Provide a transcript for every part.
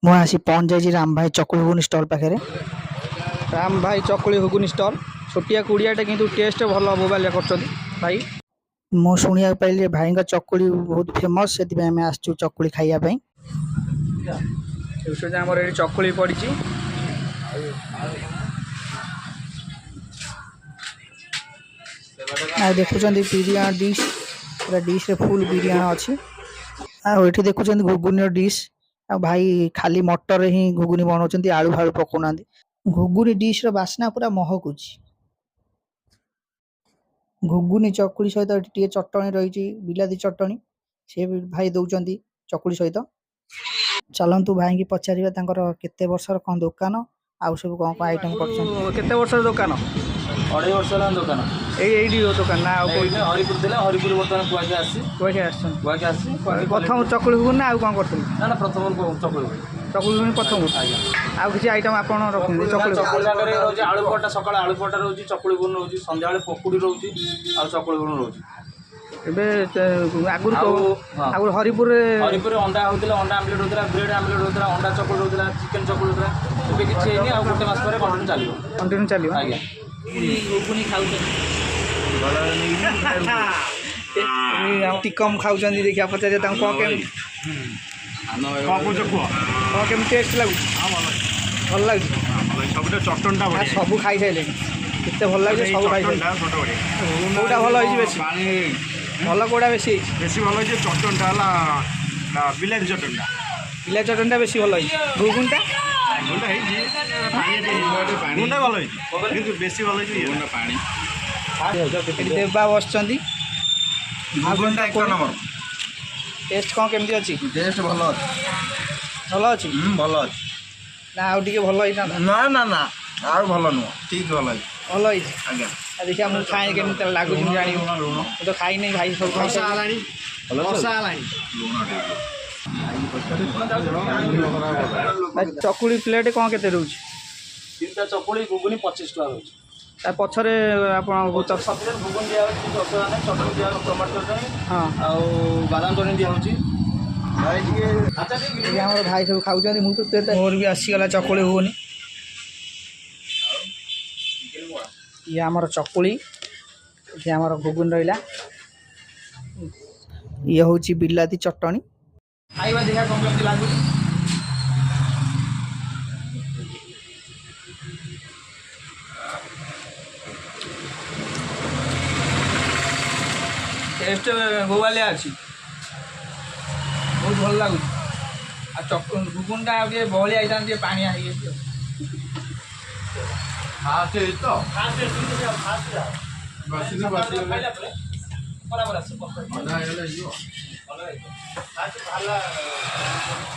ମୁଁ ଆସି ପହଞ୍ଚି ଯାଇଛି ରାମ ଭାଇ ଚକୁଳି ଘୁଗୁନି ଷ୍ଟଲ୍ ପାଖରେ। ରାମ ଭାଇ ଚକୁଳି ଘୁଗୁନି ଷ୍ଟଲ୍ ଛୋଟିଆ କୁଡ଼ିଆଟେ କିନ୍ତୁ ଟେଷ୍ଟ ଭଲ ମୋବାଇଲରେ କରୁଛନ୍ତି ଭାଇ। ମୁଁ ଶୁଣିବାକୁ ପାଇଲି ଭାଇଙ୍କ ଚକୁଳି ବହୁତ ଫେମସ୍, ସେଥିପାଇଁ ଆମେ ଆସିଛୁ ଚକୁଳି ଖାଇବା ପାଇଁ। ଆମର ଏଠି ଚକୁଳି ପଡ଼ିଛି। ଆଉ ଦେଖୁଛନ୍ତି ବିରିୟାନୀ ଡିଶ୍, ପୁରା ଡିଶ୍ରେ ଫୁଲ୍ ବିରିୟାନୀ ଅଛି। ଆଉ ଏଠି ଦେଖୁଛନ୍ତି ଘୁଗୁନିର ଡିଶ୍। ଆଉ ଭାଇ ଖାଲି ମଟରରେ ହିଁ ଘୁଗୁନି ବନାଉଛନ୍ତି, ଆଳୁ ଫାଳୁ ପକାଉନାହାନ୍ତି। ଘୁଗୁନି ଡିଶ୍ର ବାସ୍ନା ପୁରା ମହକୁଛି। ଘୁଗୁନି ଚକୁଳି ସହିତ ଏଠି ଟିକେ ଚଟଣି ରହିଛି, ବିଲାତି ଚଟଣି, ସେ ବି ଭାଇ ଦେଉଛନ୍ତି ଚକୁଳି ସହିତ। ଚାଲନ୍ତୁ ଭାଇଙ୍କି ପଚାରିବା ତାଙ୍କର କେତେ ବର୍ଷର କ'ଣ ଦୋକାନ, ଆଉ ସବୁ କ'ଣ କ'ଣ ଆଇଟମ୍ କରୁଛନ୍ତି। କେତେ ବର୍ଷର ଦୋକାନ? 2.5 ବର୍ଷ ହେଲା ଦୋକାନ। ଏଇଠି ଦୋକାନ ନା ଆଉ କୋଉଠି? ହରିପୁର ଥିଲା, ହରିପୁର ବର୍ତ୍ତମାନ କୁଆଖିଆ ଆସିଛି। କୁଆଖିଆ ଆସିଛନ୍ତି? କୁଆଖିଆ ଆସିଛି। ପ୍ରଥମ ଚକୁଳି ଘୁଗୁନି ନା ଆଉ କ'ଣ କରୁଛନ୍ତି? ନା ପ୍ରଥମରୁ ଚକୁଳି ଘୁଗୁନି ପ୍ରଥମ। ଆଜ୍ଞା। ଆଉ କିଛି ଆଇଟମ୍ ଆପଣ ରଖୁଛନ୍ତି? ଚକୁଳି ସାଙ୍ଗରେ ରହୁଛି ଆଳୁ ପରଟା, ସକାଳେ ଆଳୁ ପରଟା ରହୁଛି, ଚକୁଳି ଘୁଗୁନି ରହୁଛି, ସନ୍ଧ୍ୟାବେଳେ ପକୁଡ଼ି ରହୁଛି, ଆଉ ଚକୁଳି ଘୁଗୁନି ରହୁଛି। ଏବେ ଆଗରୁ ହରିପୁରରେ ଅଣ୍ଡା ହେଉଥିଲା, ଅଣ୍ଡା ଆମ୍ଲେଟ୍ ହେଉଥିଲା, ବ୍ରେଡ୍ ଆମ୍ଲେଟ୍ ହେଉଥିଲା, ଅଣ୍ଡା ଚକୁଳି ହେଉଥିଲା, ଚିକେନ୍ ଚକୁଳି ହେଉଥିଲା। ଏବେ କିଛି ହେଇନି, ଆଉ ଗୋଟେ ମାସ ପରେ କଣ୍ଟିନ୍ୟୁ ଚାଲିବ। ଆଜ୍ଞା। ଘୁଗୁନି ଖାଉଛନ୍ତି ଟିକମ୍ ଖାଉଛନ୍ତି, ଦେଖିବା ପଚାରିବା ତାଙ୍କୁ କ'ଣ କେମିତି ଟେଷ୍ଟ ଲାଗୁଛି? ଭଲ ଲାଗୁଛି। ସବୁ ଖାଇସାରିଲେଣି, କେତେ ଭଲ ଲାଗୁଛି? ସବୁ ଖାଇସାରିଲେଣି। କେଉଁଟା ଭଲ ହେଇଛି ବେଶୀ? ଭଲ କେଉଁଟା ବେଶୀ ହେଇଛି? ବେଶୀ ଭଲ ହେଇଛି ଚଟଣଟା ହେଲା ବିଲାତି ଚଟଣଟା। ବିଲାତି ଚଟଣିଟା ବେଶୀ ଭଲ ହେଇଛି। ଘୁଗୁନିଟା ହେଇଛି ଗୁଣ୍ଡା ଭଲ ହେଇଛି, କିନ୍ତୁ ବେଶୀ ଭଲ ହେଇଛି ପାଣି। ଏଠି ଦେବା ବସିଛନ୍ତି। ଘୁଗୁନିଟା 1 ନମ୍ବର। ଟେଷ୍ଟ କ'ଣ କେମିତି ଅଛି? ଟେଷ୍ଟ ଭଲ ଅଛି। ଭଲ ଅଛି? ଭଲ ଅଛି। ନା ଆଉ ଟିକେ ଭଲ ହେଇଥାନ୍ତା? ନା ଆଉ ଭଲ ନୁହଁ, ଠିକ୍ ଭଲ ହେଇଛି। ଭଲ ହେଇଛି। ଆଜ୍ଞା। ଦେଖିବା ମୁଁ ଖାଏ କେମିତି ଲାଗୁଛି, ମୁଁ ଜାଣିବି। ମୁଁ ତ ଖାଇନି, ଭାଇ ସବୁ ଖାଇସାରିଲାଣି। ଚକୁଳି ପ୍ଲେଟ୍ କ'ଣ କେତେ ରହୁଛି? 3ଟା ଚକୁଳି ଘୁଗୁନି 25 ଟଙ୍କା ରହୁଛି। ତା ପଛରେ ଆପଣ ଘୁଗୁନି ଦିଆହେଉଛି, ଚଟଣି ଦିଆହେଉଛି, ଟମାଟୋ ଚଟଣି, ହଁ, ଆଉ ବାଦାମ ଚଟଣି ଦିଆହେଉଛି। ଆମର ଭାଇ ସବୁ ଖାଉଛନ୍ତି। ମୁଁ ତ ମୋର ବି ଆସିଗଲା ଚକୁଳି ଘୁଗୁନି। ଇଏ ଆମର ଚକୁଳି, ଇଏ ଆମର ଘୁଗୁନି ରହିଲା, ଇଏ ହେଉଛି ବିଲାତି ଚଟଣି। ଖାଇବା ଦେଖିବା କ'ଣ କେମିତି ଲାଗୁଛି। ଟେଷ୍ଟ ଗୋବାଲିଆ ଅଛି, ବହୁତ ଭଲ ଲାଗୁଛି। ଆଉ ଘୁଗୁନିଟା ଆଉ ଟିକେ ବହଳିଆ ହେଇଥାନ୍ତି, ଟିକେ ପାଣିଆ ହେଇଯାଇଛି।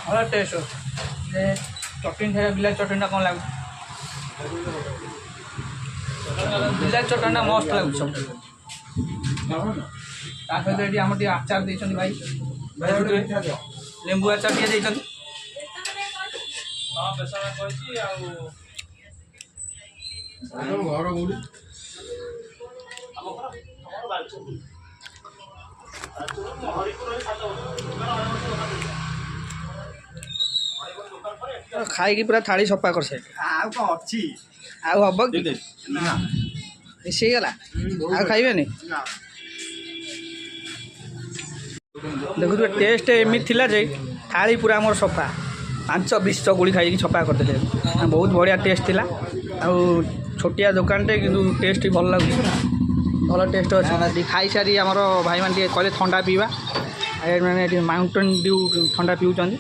ଭଲ ଟେଷ୍ଟ ଅଛି। ଚଟଣି ଖାଇବା, ବିଲାତି ଚଟଣିଟା କ'ଣ ଲାଗୁଛି? ବିଲାତି ଚଟଣିଟା ମସ୍ତ ଲାଗୁଛି ସବୁ। ତା ସହିତ ଏଠି ଆମର ଟିକେ ଆଚାର ଦେଇଛନ୍ତି ଭାଇ, ଲେମ୍ବୁ ଆଚାର ଟିକେ ଦେଇଛନ୍ତି। ଖାଇକି ପୁରା ଥାଳି ସଫା କରିସାରିଲେ। ଆଉ କ'ଣ ଅଛି? ଆଉ ହବ କି? ମିଶିଗଲା, ଆଉ ଖାଇବେନି? ଦେଖୁଥିବେ ଟେଷ୍ଟ ଏମିତି ଥିଲା ଯେ ଥାଳି ପୁରା ଆମର ସଫା, 5-20 ଚକୁଳି ଖାଇକି ସଫା କରିଦେଲେ। ବହୁତ ବଢ଼ିଆ ଟେଷ୍ଟ ଥିଲା। ଆଉ ଛୋଟିଆ ଦୋକାନଟେ, କିନ୍ତୁ ଟେଷ୍ଟ ଭଲ ଲାଗୁଛି, ଭଲ ଟେଷ୍ଟ ଅଛି। ଏଠି ଖାଇସାରି ଆମର ଭାଇମାନେ ଟିକେ କହିଲେ ଥଣ୍ଡା ପିଇବା, ମାନେ ଏଠି ମାଉଣ୍ଟେନ୍ ଡିଉ ଥଣ୍ଡା ପିଉଛନ୍ତି।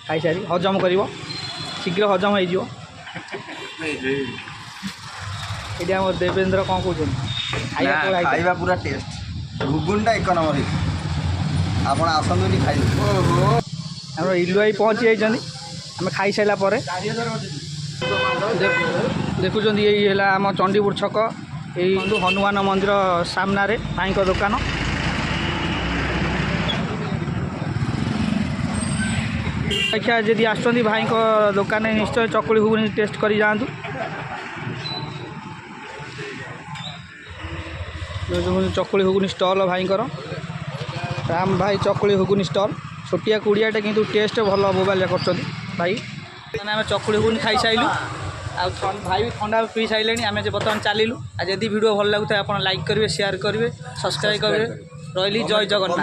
ଖାଇସାରି ହଜମ କରିବ, ଶୀଘ୍ର ହଜମ ହେଇଯିବ। ଏଠି ଆମର ଦେବେନ୍ଦ୍ର କ'ଣ କହୁଛନ୍ତି? ଖାଇବା ପୁରା ଟେଷ୍ଟ, ଘୁଗୁନିଟା 1 ନମ୍ବର ହେଇଛି। ଆପଣ ଆସନ୍ତୁ ଏଠି ଖାଇବେ। ଆମର ଇଲୁ ଭାଇ ପହଞ୍ଚି ଯାଇଛନ୍ତି, ଆମେ ଖାଇସାରିଲା ପରେ। ଦେଖୁଛନ୍ତି ଏଇ ହେଲା ଆମ ଚଣ୍ଡୀପୁର ଛକ, ଏଇ ହନୁମାନ ମନ୍ଦିର ସାମ୍ନାରେ ଭାଇଙ୍କ ଦୋକାନ। ଦେଖିଆ ଯଦି ଆସୁଛନ୍ତି ଭାଇଙ୍କ ଦୋକାନରେ ନିଶ୍ଚୟ ଚକୁଳି ଘୁଗୁନି ଟେଷ୍ଟ କରି ଯାଆନ୍ତୁ। ଚକୁଳି ଘୁଗୁନି ଷ୍ଟଲ୍ ଭାଇଙ୍କର, ରାମ ଭାଇ ଚକୁଳି ଘୁଗୁନି ଷ୍ଟଲ୍। ଛୋଟିଆ କୁଡ଼ିଆଟେ କିନ୍ତୁ ଟେଷ୍ଟ ଭଲ ମୋବାଇଲରେ କରୁଛନ୍ତି। ଭାଇ ମାନେ ଆମେ ଚକୁଳି ଘୁଗୁନି ଖାଇସାରିଲୁ ଆଉ ଭାଇ ବି ଥଣ୍ଡା ପିଇ ସାରିଲେଣି ଆମେ ଯେ ବର୍ତ୍ତମାନ ଚାଲିଲୁ ଆଉ ଯଦି ଭିଡ଼ିଓ ଭଲ ଲାଗୁଥାଏ ଆପଣ ଲାଇକ୍ କରିବେ ସେୟାର କରିବେ ସବସ୍କ୍ରାଇବ୍ କରିବେ ରହିଲି ଜୟ ଜଗନ୍ନାଥ।